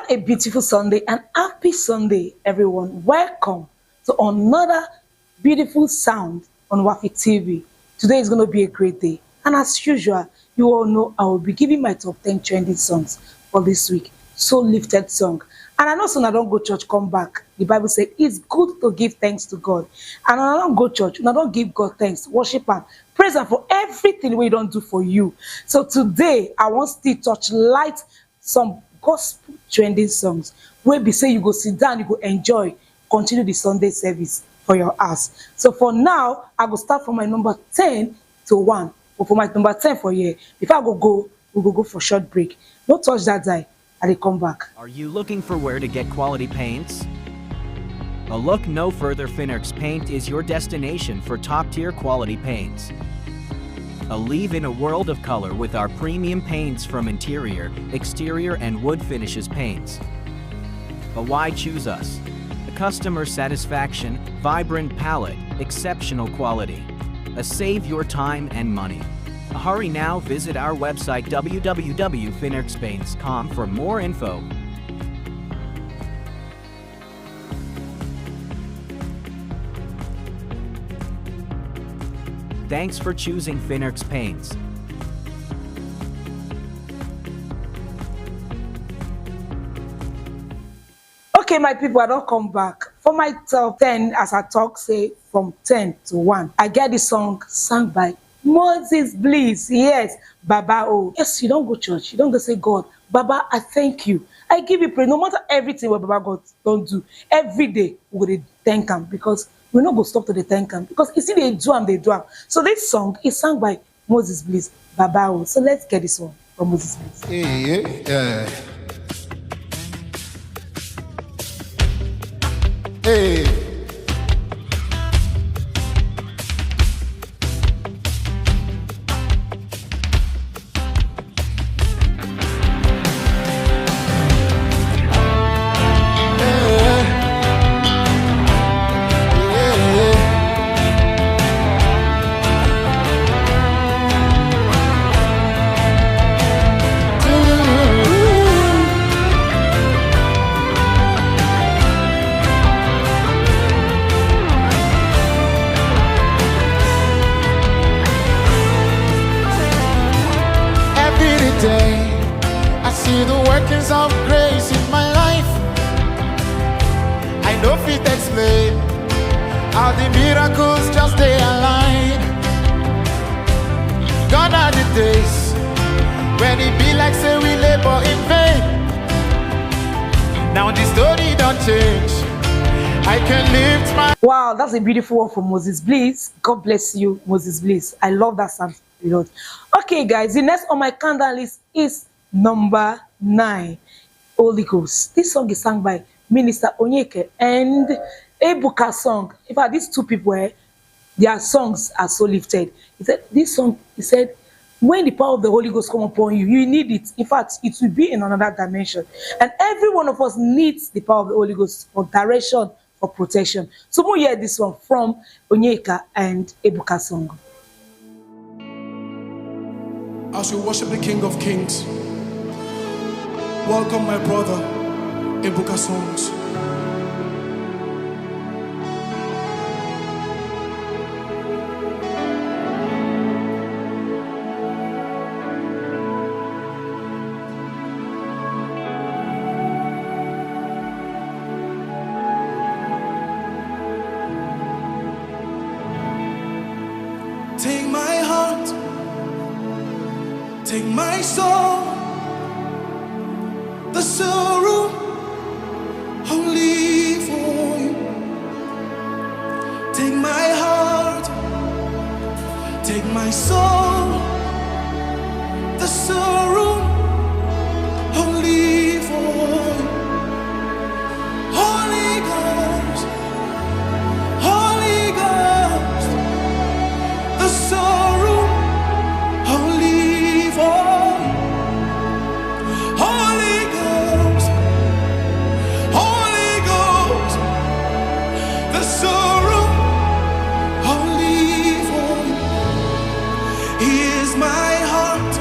What a beautiful Sunday and happy Sunday, everyone. Welcome to another beautiful sound on WAFFI TV. Today is going to be a great day. And as usual, you all know I will be giving my top 10 trending songs for this week. So lifted song. And I know when I don't go church, come back. The Bible says it's good to give thanks to God. And when I don't go church, when I don't give God thanks, worship Him, praise Him for everything we don't do for you. So today, I want to touch light some gospel trending songs where be say you go sit down, you go enjoy, continue the Sunday service for your house. So for now, I go start from my number 10 to 1. But for my number 10 for here, before I go, we go for short break. No touch that die, and they come back. Are you looking for where to get quality paints? A look no further. Finnerx Paint is your destination for top-tier quality paints. Live in a world of color with our premium paints from interior, exterior, and wood finishes paints. But why choose us? The customer satisfaction, vibrant palette, exceptional quality. Save your time and money. Hurry now, visit our website www.finnerxpaints.com for more info. Thanks for choosing Finnerx Paints. Okay, my people, I don't come back. For my top 10, as I talk, say from 10 to 1, I get the song sung by Moses Bliss. Yes, Baba O. Yes, you don't go church. You don't go say, God, Baba, I thank you. I give you praise. No matter everything what Baba God don't do, every day we will thank Him because we're not going to stop to the thank Him because you see they do Him, they do Him. So this song is sung by Moses Bliss, Baba O. So let's get this one from Moses Bliss. Hey. I see the workings of grace in my life. I know fit explain how the miracles just they align. Gone are the days when it be like say we labor in vain. Now the story don't change. I can lift my... Wow, that's a beautiful one from Moses Bliss. God bless you, Moses Bliss. I love that song. Okay, guys, the next on my countdown list is number 9, Holy Ghost. This song is sung by Minister Onyeke and Ebuka song. In fact, these two people, their songs are so lifted. He said, this song, he said, when the power of the Holy Ghost come upon you, you need it. In fact, it will be in another dimension. And every one of us needs the power of the Holy Ghost for direction, for protection. So we'll hear this one from Onyeka and Ebuka song. As we worship the King of Kings, welcome my brother, Ebuka songs. Take my heart, take my soul, the sorrow only for you. Take my heart, take my soul, the sorrow only for you. Holy Ghost, Holy Ghost, the sorrow only for you. Holy Ghost, Holy Ghost, the sorrow only for you. Here's my heart,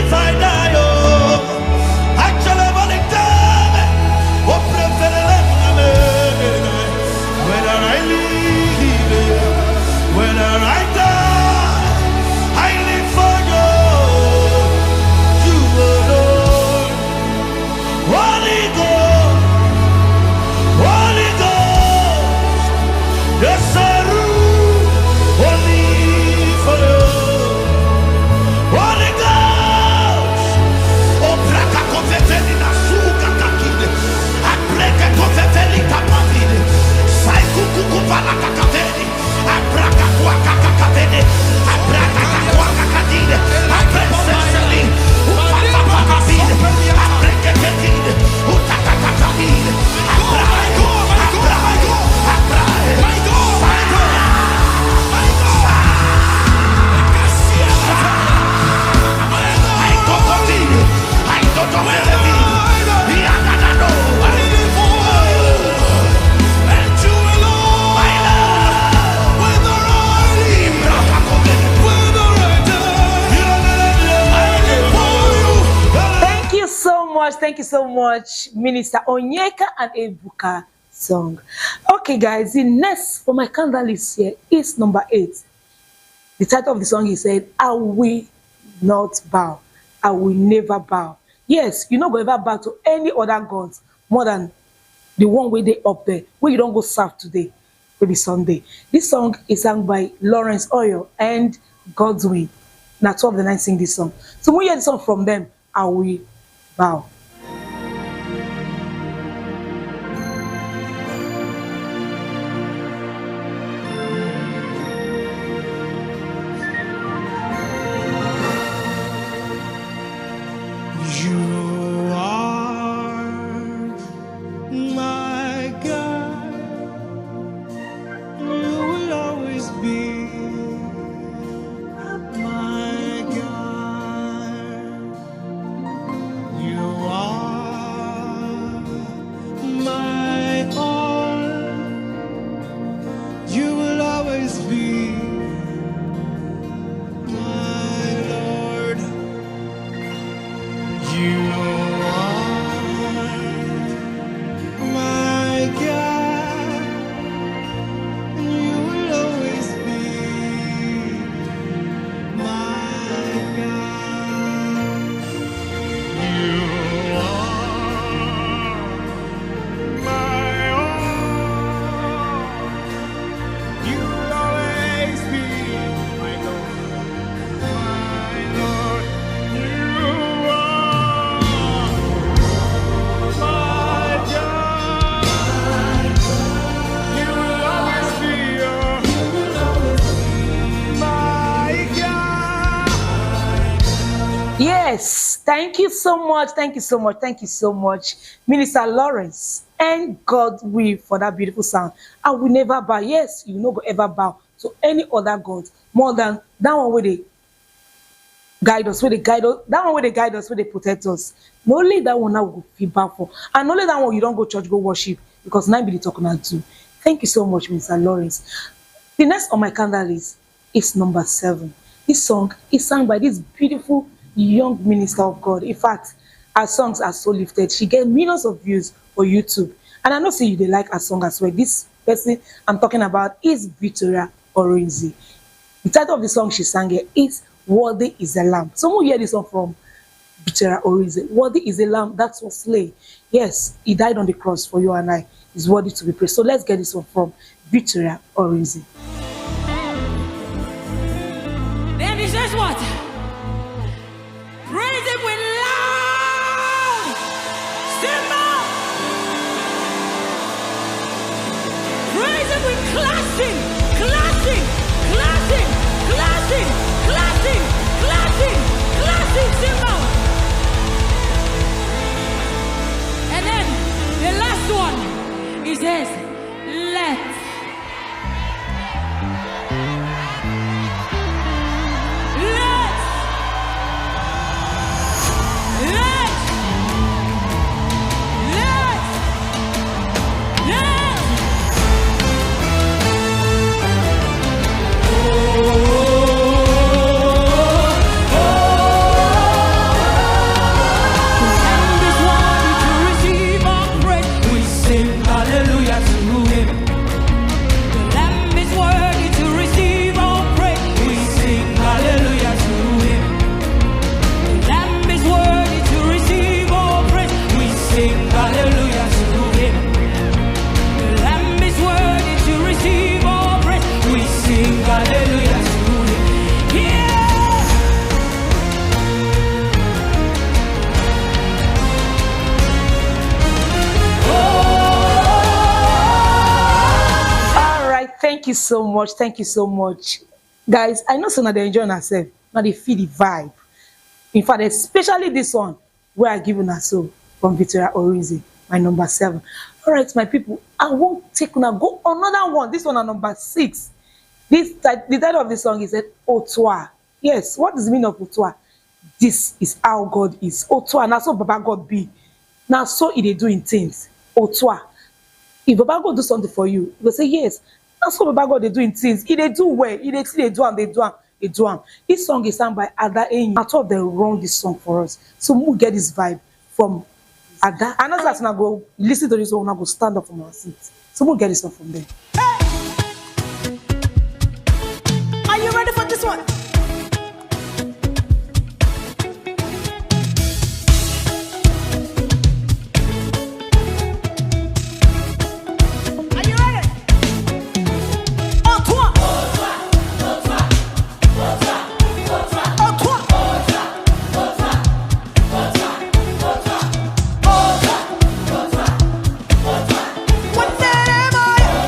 if I die, oh, actually, oh, whether I live, whether I die, I live for you alone. Holy Ghost, Holy Ghost, yes, I rule only for you. Holy Ghost, oh, braka confeteli na suka kakine, I break a confeteli kapavine, sai kuku vala kakaveni, I braka kwa kakaveni, I braka kwa kakadine, I break sexually, upapa kakavine, I break a kakine, utaka kakavine, I braka, I braka, I braka, my God, my God, my God, I don't believe, I don't believe, and you alone, my love, whether I live, whether I die, I live for you. Thank you so much. Thank you so much, Minister Onyeka and Ebuka song. Okay, guys, the next for my candle list here is number 8. The title of the song is said, I will not bow. I will never bow. Yes, you no go ever bow to any other gods more than the one way they up there, where you don't go serve today, maybe Sunday. This song is sung by Lawrence Oyo and Godwin. Now 12 the 9 sing this song. So when you hear the song from them, I will bow. You are my God. You will always be my God. You are my all. You will always be my Lord. You are my God. You will always be my God. You are my all. You will always be my Lord, my Lord. You are my God. You will always be my God. Yes, thank you so much. Thank you so much. Thank you so much, Minister Lawrence and Godwin, for that beautiful sound. I will never bow. Yes, you no go ever bow to any other god more than that one where they guide us, where they guide us, that one where they guide us, where they protect us. Not only that one now will feel bad for, and only that one you don't go church, go worship, because now be the talking about too. Thank you so much, Minister Lawrence. The next on my candle list is number 7. This song is sung by this beautiful young minister of God. In fact, her songs are so lifted. She gets millions of views for YouTube. And I know say you they like her song as well. This person I'm talking about is Victoria Orinzi. The title of the song she sang here is Worthy is the Lamb. Someone hear this song from Victoria Orinzi. Worthy is the Lamb that was slain. Yes, he died on the cross for you and I. He's worthy to be praised. So let's get this one from Victoria Orinzi. Then he says what? Praise him with loud cymbal. Praise him with clashing, clashing, clashing, clashing, clashing, clashing, clashing cymbal. And then the last one, he says, let Thank you so much. Thank you so much. Guys, I know some of they enjoying ourselves. Now they feel the vibe. In fact, especially this one where I give una so from Victoria Orizi, my number 7. All right, my people, I won't take una go another one. This one on number 6. The title of the song is Otwa. Yes, what does the meaning of Otwa? This is how God is. Otwa, now so Baba God be. Now so he dey do in things. Otwa. If Baba God do something for you, you go say yes. That's what Baba God they do in things. He they do well. He they see they do am, they do am, they do am. This song is sung by Ada Enyi. I thought they wrote this song for us. So we get this vibe from Ada. And as I go listen to this song, I go stand up from our seats. So we'll get this song from there. Are you ready for this one? Are you ready? Un, trois. Un, trois. What am I?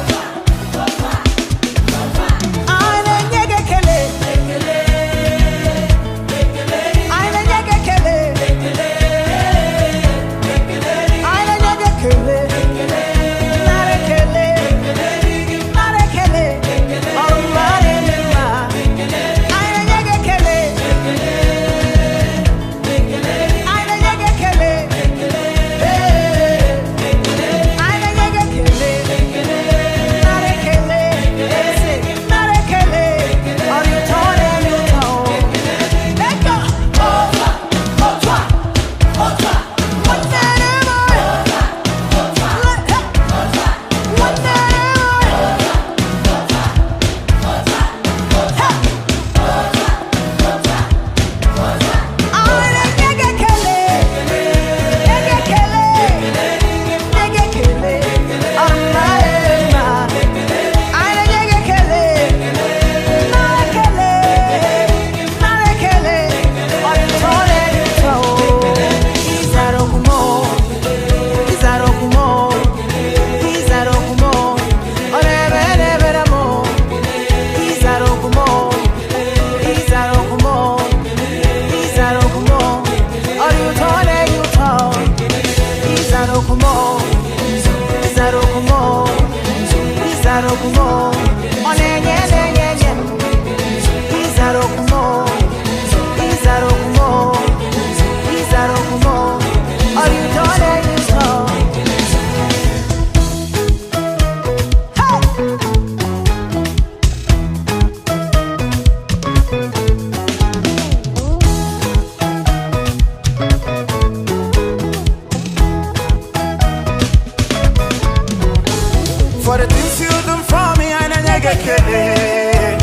For the things you do for me, I never get kele.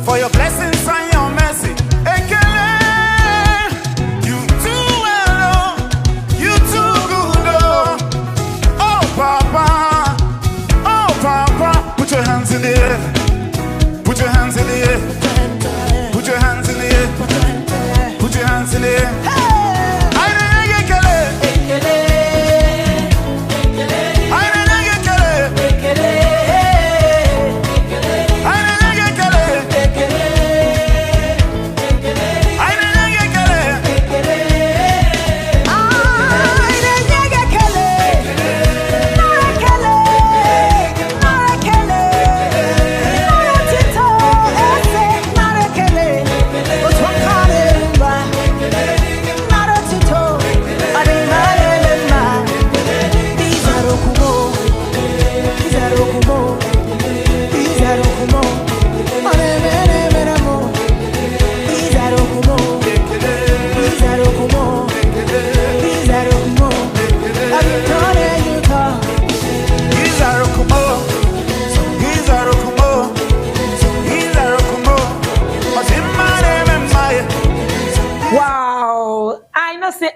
For your blessings and your mercy, ekele. You too well, oh. You too good, oh. Oh Papa, put your hands in the air. Put your hands in the air. Put your hands in the air. Put your hands in the air. I never get kele.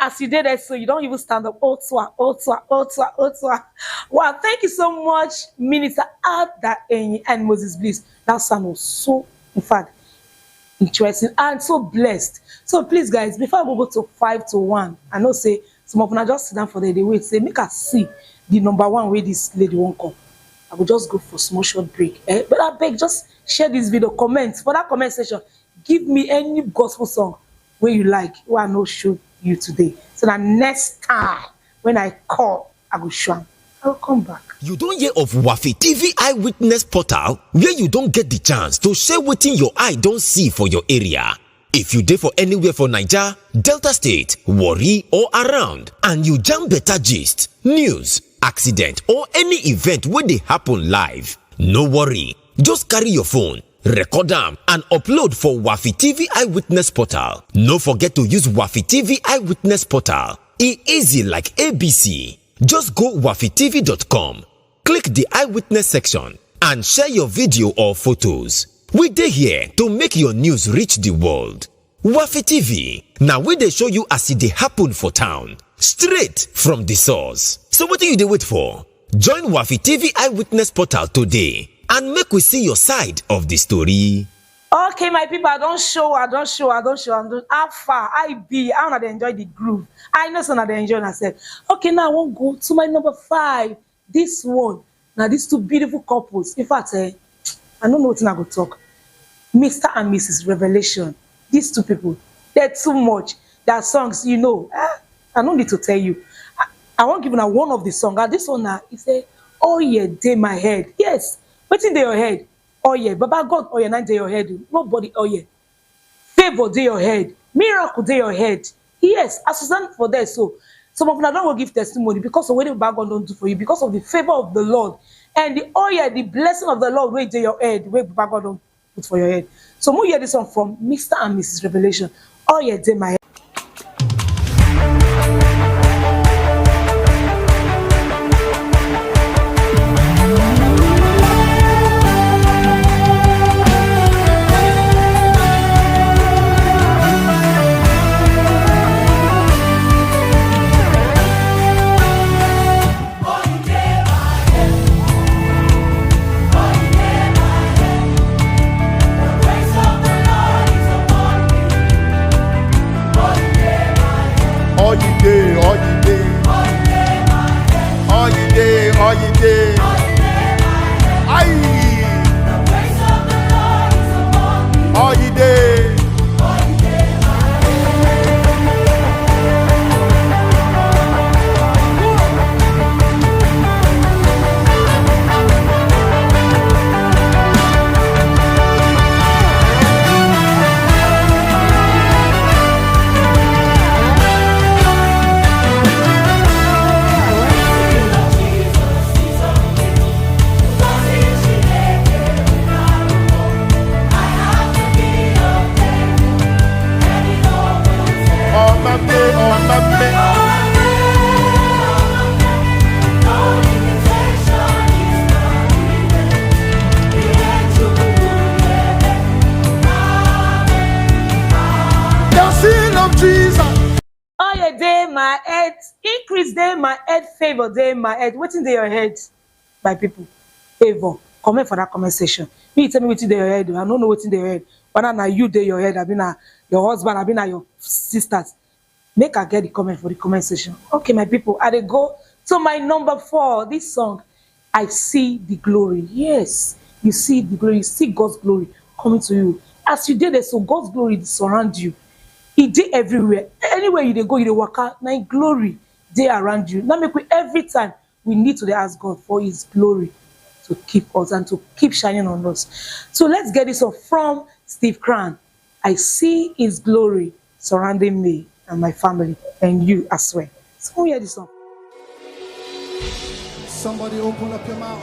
As you did it, so you don't even stand up. Otwa. Wow, thank you so much, Minister Ada Enyi and Moses Bliss. That sound was so, in fact, interesting and so blessed. So please, guys, before we go to 5 to 1, I know say some of them just sit down for the day wait, say make us see the number 1 where this lady won't come. I will just go for small short break. But I beg, just share this video, comment for that comment section. Give me any gospel song where you like, where I no show you today. So that next time when I call, I will show am. I will come back. You don't hear of WAFFI TV Eyewitness Portal, where you don't get the chance to share wetin your eye don't see for your area. If you dey for anywhere for Naija, Delta State, Warri or around, and you jam better gist, news, accident or any event wey dey happen live, no worry. Just carry your phone, record am and upload for WAFFI TV Eyewitness Portal. No forget to use WAFFI TV Eyewitness Portal. E easy like ABC. Just go waffitv.com, click the eyewitness section and share your video or photos. We dey here to make your news reach the world. WAFFI TV, now we dey show you as e dey happen for town, straight from the source. So what do you dey wait for? Join WAFFI TV Eyewitness Portal today and make we see your side of the story. Okay, my people, I don't show. How far I be? How not enjoy the groove? I know some they enjoy myself. Okay, now I won't go to my number 5. This one. Now these two beautiful couples. In fact, I don't know what I go talk. Mr. and Mrs. Revelation. These two people, they're too much. Their songs, you know. I don't need to tell you. I won't give you one of the songs. This one now, he say, "Oh yeah, day my head." Yes, what's in your head? Oh yeah, Baba God, oh yeah, not day your head. Nobody, oh yeah. Favor day your head. Miracle day your head. Yes, as you stand for that, so some of them don't go give testimony because of what the Baba God don't do for you, because of the favor of the Lord and the oh yeah, the blessing of the Lord where day your head, where Baba God don't put for your head. So we hear this one from Mr. and Mrs. Revelation. Oh yeah, day my head. All ye day. Aye. All ye day. My head, increase day my head, favor day my head. What's in your head, my people? Favor. Comment for that comment section. Me tell me what's in your head. I don't know what's in your head. Whether now you day your head, I been your husband, I been your sisters. Make her get the comment for the comment section. Okay, my people, I dey go to my number 4. This song, I see the glory. Yes, you see the glory. You see God's glory coming to you. As you did it, so God's glory surround you. He did everywhere. Anywhere you dey go, you dey walk out. Now glory dey around you. Now make we every time we need to ask God for His glory to keep us and to keep shining on us. So let's get this one from Steve Cran. I see His glory surrounding me and my family and you as well. So hear this song. Somebody open up your mouth.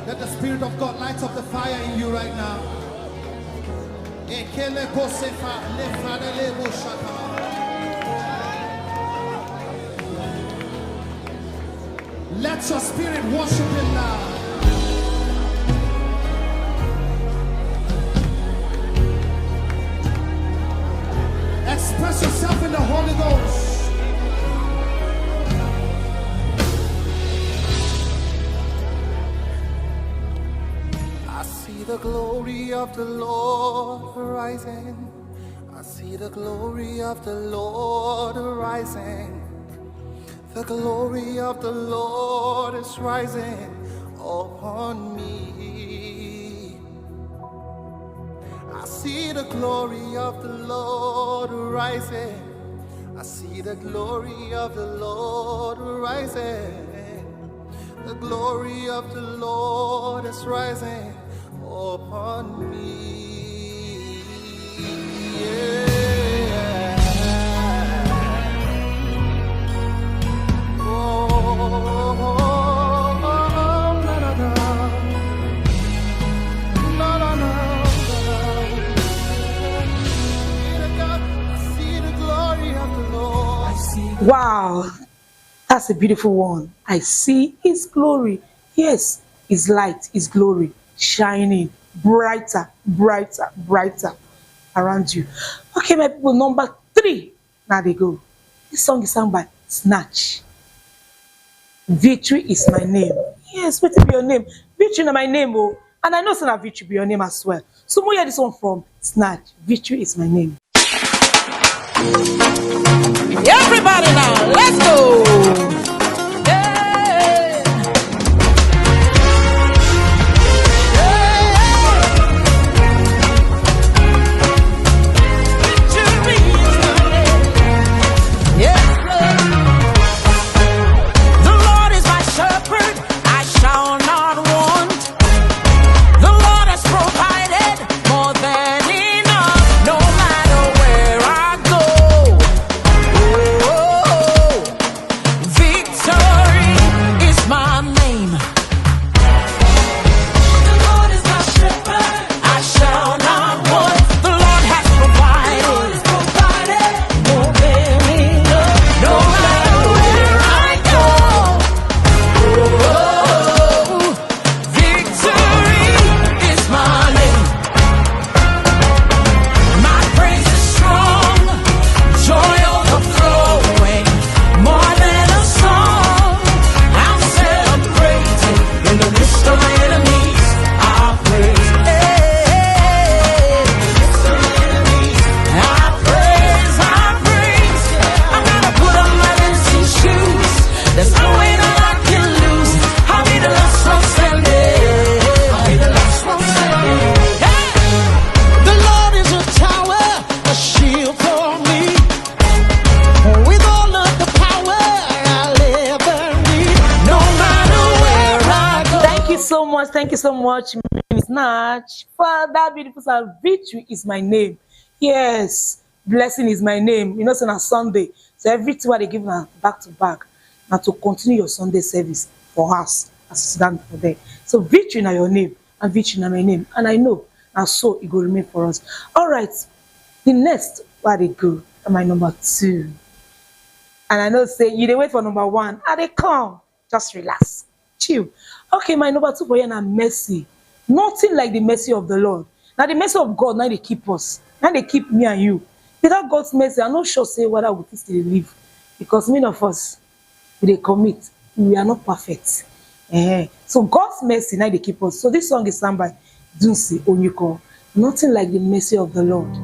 Let the Spirit of God light up the fire in you right now. Let your spirit worship Him now. Express yourself in the Holy Ghost. I see the glory of the Lord rising. I see the glory of the Lord rising. The glory of the Lord is rising upon me. I see the glory of the Lord rising. I see the glory of the Lord rising. The glory of the Lord is rising upon me. Yeah. Oh, na, na, na. Na, na, na, I see the glory of the Lord. Wow, that's a beautiful one. I see His glory. Yes, His light, His glory shining brighter, brighter, brighter around you. Okay, my people, number 3. Now they go. This song is sung by Snatch. Victory is my name. Yes, what be your name? Victory is my name, oh. And I know Sana Victory be your name as well. So we hear this one from Snatch. Victory is my name. Everybody now, let's go. Thank you so much, Miss Snatch, for that beautiful song. Victory is my name. Yes, blessing is my name. You know, it's on a Sunday. So every 2 they give now back to back. Now to continue your Sunday service for us as we stand for there. So victory in your name and victory in my name. And I know, and so it will remain for us. All right, the next where they go, my number 2. And I know say you dey wait for number 1. And they come. Just relax. Chill. Okay, my number 2 for you now mercy. Nothing like the mercy of the Lord. Now the mercy of God, now they keep us. Now they keep me and you. Without God's mercy, I'm not sure say whether we can still live. Because many of us, we commit. We are not perfect. So God's mercy, now they keep us. So this song is sung by Dunsi Onyuko. Nothing like the mercy of the Lord.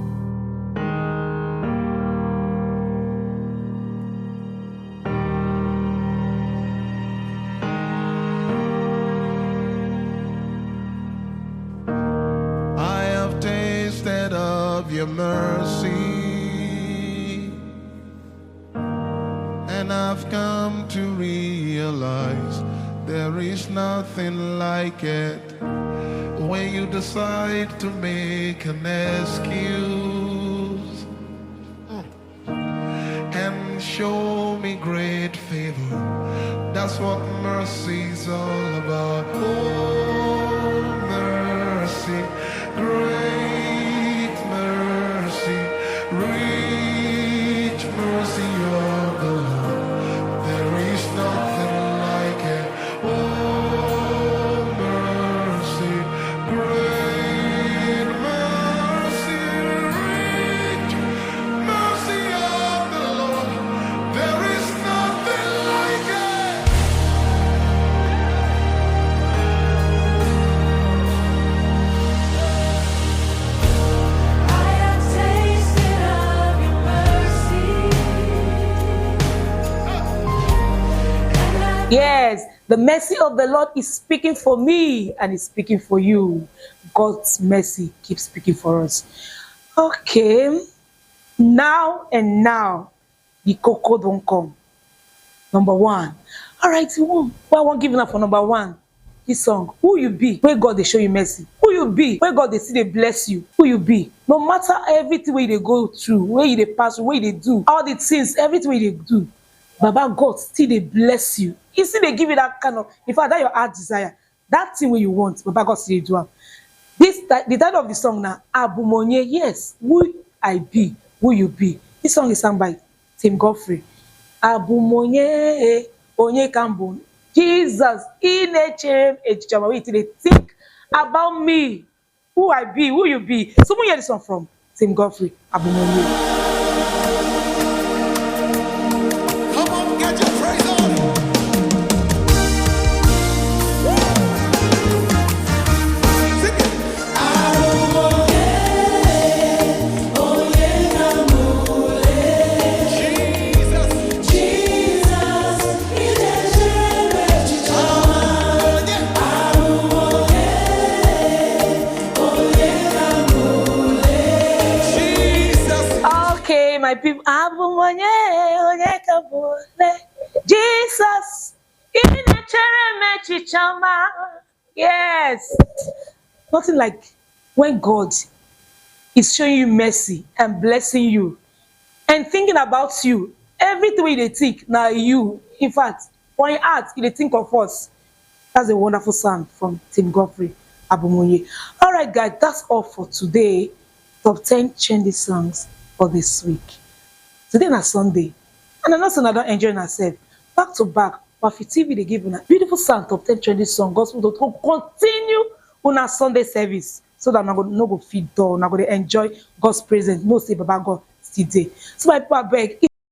Your mercy, and I've come to realize there is nothing like it. When you decide to make an excuse and show me great favor, that's what mercy's all about. Oh, mercy, great rich mercy of the Lord, there is nothing like it. Oh, mercy, great mercy, rich mercy of the Lord, there is nothing like it. Yes, The mercy of the Lord is speaking for me and is speaking for you. God's mercy keeps speaking for us. Okay, now and now, the cocoa don't come. Number one. All right, why I won't give up for number one? This song, who you be, where God they show you mercy. Who you be, where God they see they bless you. Who you be, no matter everything where they go through, where you they pass, where they do, all the things, everything they do, Baba God still they bless you. He still they give you that kind of, in fact, that your heart desire, that thing where you want, Baba God still they do. The title of the song now, Abumonye, yes, who I be, who you be. This song is sung by Tim Godfrey. Abumonye, onye kambu. Jesus, in nature, they think about me, who I be, who you be. Someone hear this song from Tim Godfrey, Abumonye. Come on, get your praise on. Sing it. Okay, my people, Abumonye, onye kabule. Jesus, in nature, mechichama. Yes. Nothing like when God is showing you mercy and blessing you and thinking about you. Everything they think, now you. In fact, for your heart, they think of us. That's a wonderful song from Tim Godfrey, Abumonye. All right, guys, that's all for today. Top 10 trendy songs for this week. Today is Sunday, and I don't enjoy myself. Back to back, WAFFI TV they give a beautiful song, top 10 trendy song, gospel to continue on our Sunday service, so that I'm not go feed door, I'm going to enjoy God's presence. No say Baba God still there. So my people, I beg.